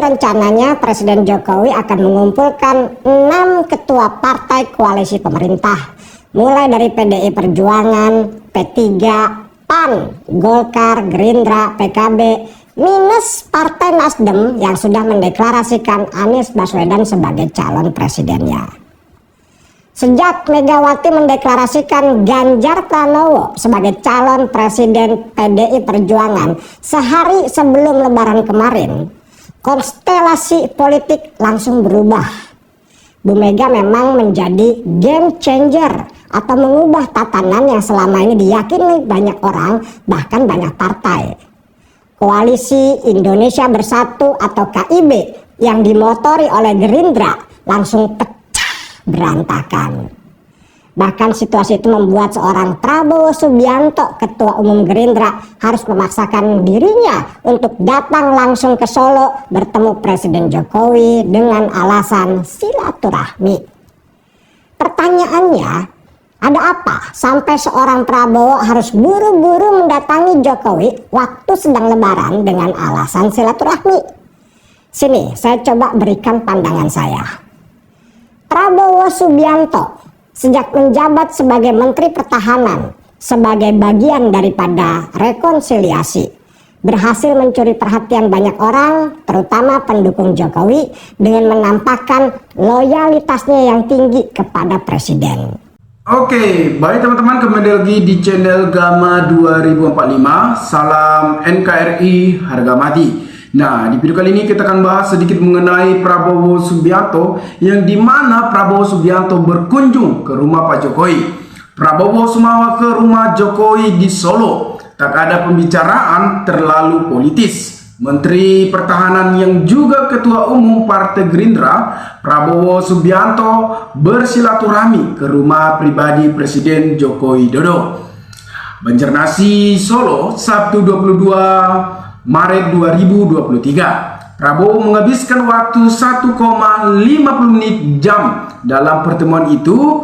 rencananya Presiden Jokowi akan mengumpulkan 6 ketua partai koalisi pemerintah, mulai dari PDI Perjuangan, P3, PAN, Golkar, Gerindra, PKB, minus Partai Nasdem yang sudah mendeklarasikan Anies Baswedan sebagai calon presidennya. Sejak Megawati mendeklarasikan Ganjar Pranowo sebagai calon presiden PDI Perjuangan sehari sebelum Lebaran kemarin, konstelasi politik langsung berubah. Bu Mega memang menjadi game changer atau mengubah tatanan yang selama ini diyakini banyak orang, bahkan banyak partai. Koalisi Indonesia Bersatu atau KIB yang dimotori oleh Gerindra langsung pecah berantakan. Bahkan situasi itu membuat seorang Prabowo Subianto, Ketua Umum Gerindra, harus memaksakan dirinya untuk datang langsung ke Solo bertemu Presiden Jokowi dengan alasan silaturahmi. Pertanyaannya, ada apa sampai seorang Prabowo harus buru-buru mendatangi Jokowi waktu sedang Lebaran dengan alasan silaturahmi? Sini, saya coba berikan pandangan saya. Prabowo Subianto sejak menjabat sebagai Menteri Pertahanan sebagai bagian daripada rekonsiliasi berhasil mencuri perhatian banyak orang, terutama pendukung Jokowi, dengan menampakkan loyalitasnya yang tinggi kepada Presiden. Oke, baik teman-teman, kembali lagi di channel Gama 2045. Salam NKRI harga mati. Nah, di video kali ini kita akan bahas sedikit mengenai Prabowo Subianto, yang dimana Prabowo Subianto berkunjung ke rumah Pak Jokowi. Prabowo Sumawa ke rumah Jokowi di Solo. Tak ada pembicaraan terlalu politis. Menteri Pertahanan yang juga Ketua Umum Partai Gerindra, Prabowo Subianto, bersilaturahmi ke rumah pribadi Presiden Joko Widodo. Banjarnasi, Solo, Sabtu 22 Maret 2023. Prabowo menghabiskan waktu 1,50 menit jam dalam pertemuan itu.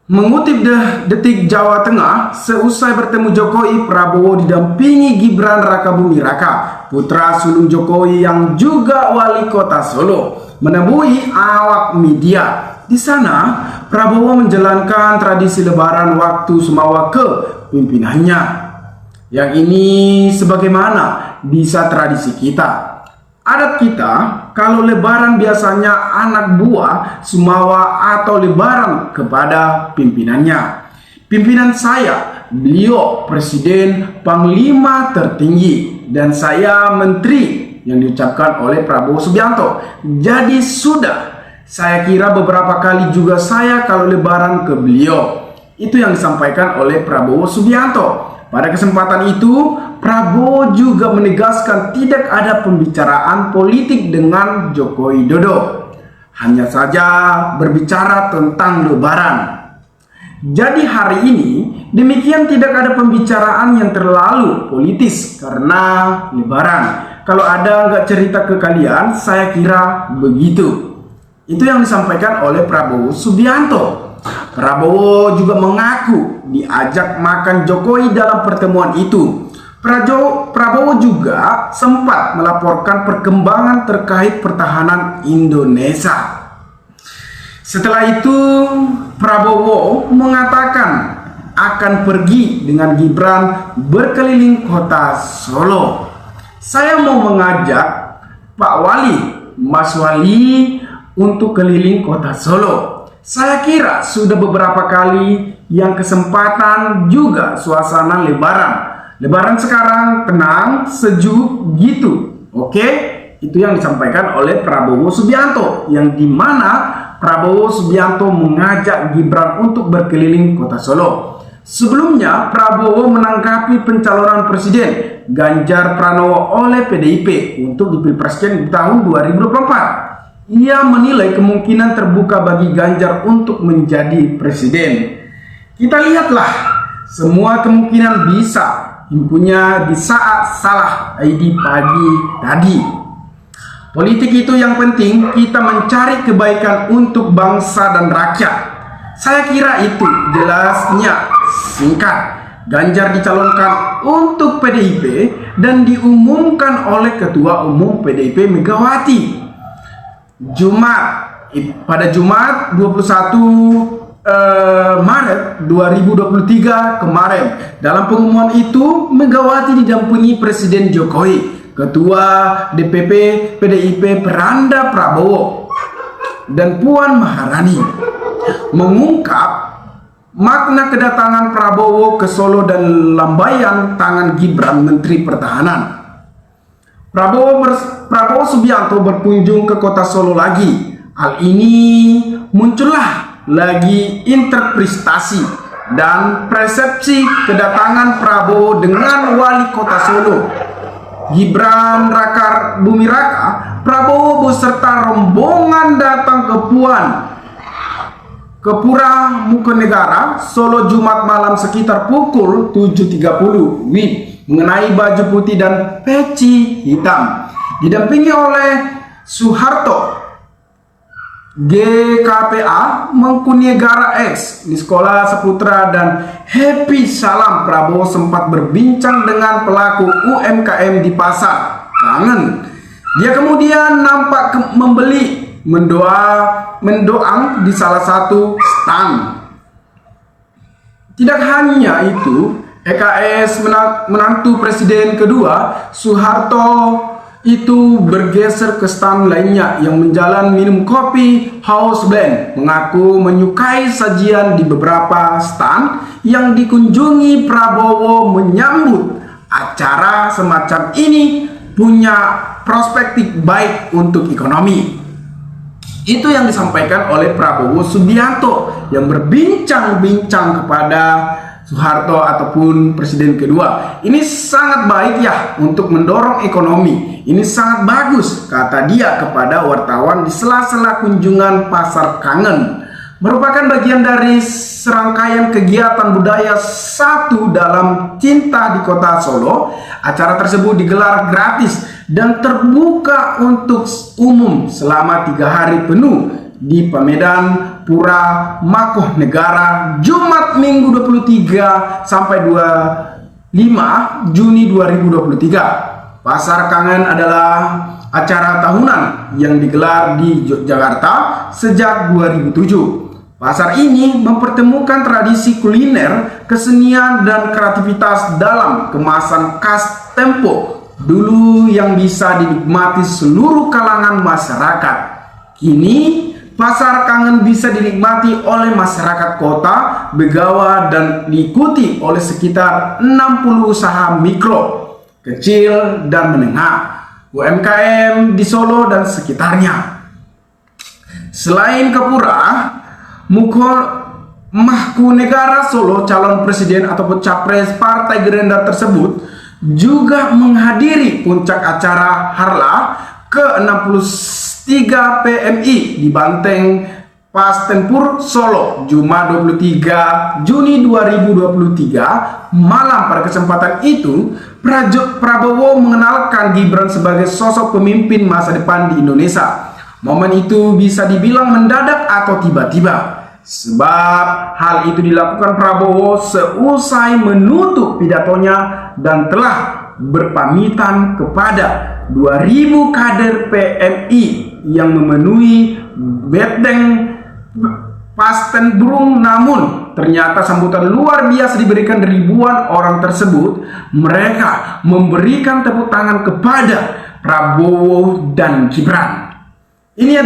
Mengutip Detik Jawa Tengah, seusai bertemu Jokowi, Prabowo didampingi Gibran Rakabuming Raka, putra sulung Jokowi yang juga wali kota Solo, menemui awak media. Di sana, Prabowo menjalankan tradisi Lebaran waktu Sumawa ke pimpinannya. Yang ini sebagaimana bisa tradisi kita. Adat kita, kalau Lebaran biasanya anak buah Sumawa atau Lebaran kepada pimpinannya. Pimpinan saya, beliau Presiden Panglima tertinggi, dan saya Menteri, yang diucapkan oleh Prabowo Subianto. Jadi sudah, saya kira beberapa kali juga saya kalau Lebaran ke beliau. Itu yang disampaikan oleh Prabowo Subianto. Pada kesempatan itu, Prabowo juga menegaskan tidak ada pembicaraan politik dengan Joko Widodo. Hanya saja berbicara tentang Lebaran. Jadi hari ini, demikian tidak ada pembicaraan yang terlalu politis karena Lebaran. Kalau ada nggak cerita ke kalian, saya kira begitu. Itu yang disampaikan oleh Prabowo Subianto. Prabowo juga mengaku diajak makan Jokowi dalam pertemuan itu. Prabowo juga sempat melaporkan perkembangan terkait pertahanan Indonesia. Setelah itu, Prabowo mengatakan akan pergi dengan Gibran berkeliling kota Solo. Saya mau mengajak Pak Wali, Mas Wali untuk keliling kota Solo. Saya kira sudah beberapa kali yang kesempatan juga suasana Lebaran. Lebaran sekarang tenang, sejuk gitu. Oke? Itu yang disampaikan oleh Prabowo Subianto, yang dimana Prabowo Subianto mengajak Gibran untuk berkeliling kota Solo. Sebelumnya, Prabowo menanggapi pencalonan Presiden Ganjar Pranowo oleh PDIP untuk di Pilpres di tahun 2024. Ia menilai kemungkinan terbuka bagi Ganjar untuk menjadi presiden. Kita lihatlah, semua kemungkinan bisa himpunnya di saat salah ID pagi tadi. Politik itu yang penting, kita mencari kebaikan untuk bangsa dan rakyat. Saya kira itu jelasnya singkat. Ganjar dicalonkan untuk PDIP dan diumumkan oleh Ketua Umum PDIP Megawati. Pada Jumat 21 Maret 2023 kemarin. Dalam pengumuman itu, Megawati didampingi Presiden Jokowi, Ketua DPP PDIP Peranda Prabowo, dan Puan Maharani mengungkap makna kedatangan Prabowo ke Solo dan lambaian tangan Gibran Menteri Pertahanan. Prabowo Subianto berkunjung ke kota Solo lagi. Hal ini muncullah lagi interpretasi dan persepsi kedatangan Prabowo dengan wali kota Solo, Gibran Raka Buming Raka. Prabowo beserta rombongan datang ke Pura Mangkunegara Solo Jumat malam sekitar pukul 7.30 WIB mengenai baju putih dan peci hitam, didampingi oleh Soeharto GKPA Mangkunegara X Niskola Saputra dan Happy Salam. Prabowo sempat berbincang dengan pelaku UMKM di Pasar Kangen. Dia kemudian nampak mendoang di salah satu stand. Tidak hanya itu, EKS menantu presiden kedua Soeharto itu bergeser ke stand lainnya yang menjalan minum kopi house blend, mengaku menyukai sajian di beberapa stand yang dikunjungi. Prabowo menyambut acara semacam ini punya perspektif baik untuk ekonomi. Itu yang disampaikan oleh Prabowo Subianto yang berbincang-bincang kepada Soeharto ataupun presiden kedua. Ini sangat baik ya untuk mendorong ekonomi. Ini sangat bagus, kata dia kepada wartawan di sela-sela kunjungan Pasar Kangen. Merupakan bagian dari serangkaian kegiatan budaya satu dalam cinta di kota Solo. Acara tersebut digelar gratis dan terbuka untuk umum selama 3 hari penuh di Pamedan Pura Mangkunegara Jumat Minggu 23 sampai 25 Juni 2023. Pasar Kangen adalah acara tahunan yang digelar di Yogyakarta sejak 2007. Pasar ini mempertemukan tradisi kuliner, kesenian, dan kreativitas dalam kemasan khas tempo dulu yang bisa dinikmati seluruh kalangan masyarakat. Kini Pasar Kangen bisa dinikmati oleh masyarakat kota Begawa dan diikuti oleh sekitar 60 usaha mikro, kecil, dan menengah UMKM di Solo dan sekitarnya. Selain ke Pura Mangkunegara Solo, calon presiden ataupun capres Partai Gerindra tersebut juga menghadiri puncak acara Harla ke-63 PMI di Banteng Pastempur Solo Jumat 23 Juni 2023 malam. Pada kesempatan itu, Prabowo mengenalkan Gibran sebagai sosok pemimpin masa depan di Indonesia. Momen itu bisa dibilang mendadak atau tiba-tiba, sebab hal itu dilakukan Prabowo seusai menutup pidatonya dan telah berpamitan kepada 2.000 kader PMI yang memenuhi Benteng Pastempur. Namun ternyata sambutan luar biasa diberikan ribuan orang tersebut. Mereka memberikan tepuk tangan kepada Prabowo dan Gibran. Ini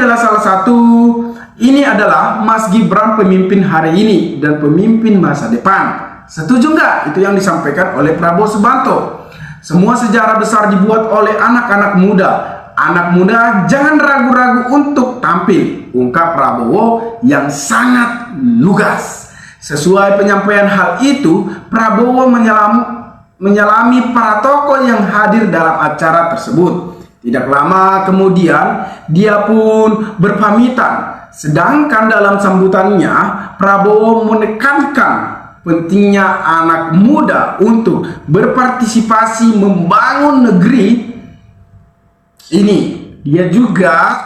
adalah Mas Gibran pemimpin hari ini dan pemimpin masa depan. Setuju nggak itu yang disampaikan oleh Prabowo Subianto? Semua sejarah besar dibuat oleh anak-anak muda. Anak muda jangan ragu-ragu untuk tampil, ungkap Prabowo yang sangat lugas. Sesuai penyampaian hal itu, Prabowo menyalami para tokoh yang hadir dalam acara tersebut. Tidak lama kemudian dia pun berpamitan. Sedangkan dalam sambutannya, Prabowo menekankan pentingnya anak muda untuk berpartisipasi membangun negeri ini. Dia juga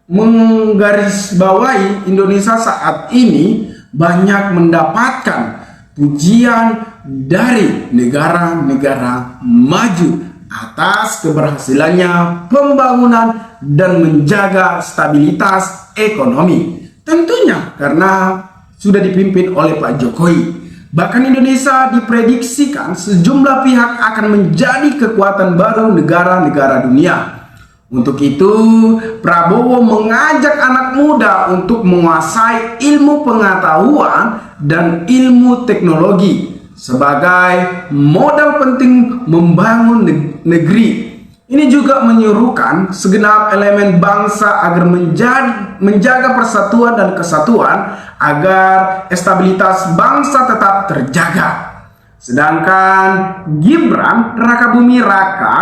menggarisbawahi Indonesia saat ini banyak mendapatkan pujian dari negara-negara maju atas keberhasilannya pembangunan dan menjaga stabilitas ekonomi. Tentunya karena sudah dipimpin oleh Pak Jokowi. Bahkan Indonesia diprediksikan sejumlah pihak akan menjadi kekuatan baru negara-negara dunia. Untuk itu, Prabowo mengajak anak muda untuk menguasai ilmu pengetahuan dan ilmu teknologi sebagai modal penting membangun negeri. Ini juga menyuruhkan segenap elemen bangsa agar menjaga persatuan dan kesatuan agar stabilitas bangsa tetap terjaga. Sedangkan Gibran Rakabuming Raka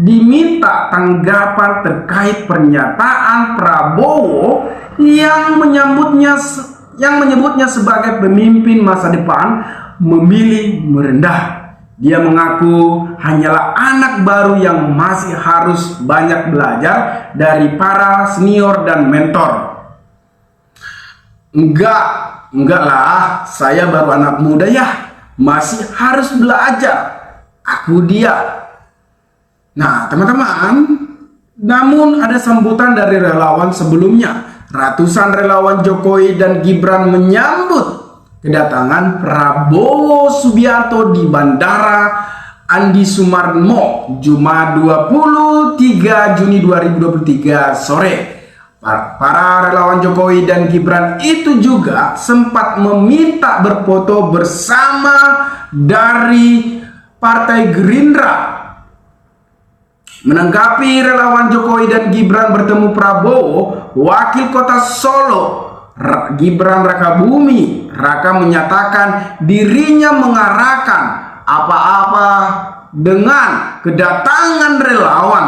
diminta tanggapan terkait pernyataan Prabowo yang menyebutnya sebagai pemimpin masa depan memilih merendah. Dia mengaku hanyalah anak baru yang masih harus banyak belajar dari para senior dan mentor. Enggak lah, saya baru anak muda ya, masih harus belajar. Aku dia. Nah, teman-teman, namun ada sambutan dari relawan sebelumnya. Ratusan relawan Jokowi dan Gibran menyambut kedatangan Prabowo Subianto di Bandara Andi Sumarmo Jumat 23 Juni 2023 sore. Para relawan Jokowi dan Gibran itu juga sempat meminta berfoto bersama dari Partai Gerindra. Menanggapi relawan Jokowi dan Gibran bertemu Prabowo, Wakil Kota Solo Gibran Rakabuming Raka menyatakan dirinya mengarahkan apa-apa dengan kedatangan relawan.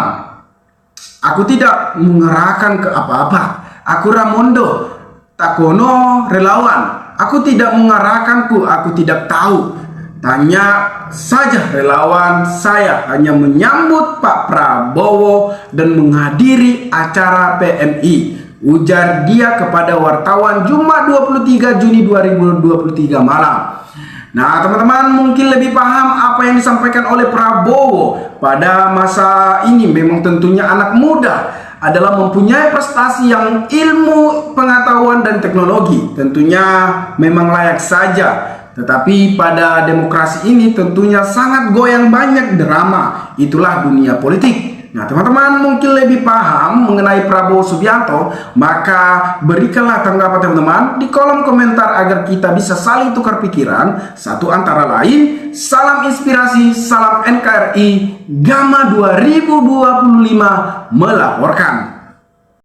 Aku tidak mengarahkan ke apa-apa. Aku Ramondo Takono relawan. Aku tidak mengarahkanku, aku tidak tahu. Tanya saja relawan, saya hanya menyambut Pak Prabowo dan menghadiri acara PMI, ujar dia kepada wartawan Jumat 23 Juni 2023 malam. Nah, teman-teman mungkin lebih paham apa yang disampaikan oleh Prabowo pada masa ini. Memang tentunya anak muda adalah mempunyai prestasi yang ilmu, pengetahuan, dan teknologi. Tentunya memang layak saja. Tetapi pada demokrasi ini tentunya sangat goyang banyak drama. Itulah dunia politik. Nah, teman-teman mungkin lebih paham mengenai Prabowo Subianto, maka berikanlah tanggapan teman-teman di kolom komentar agar kita bisa saling tukar pikiran. Satu antara lain, salam inspirasi, salam NKRI, Gama 2025 melaporkan.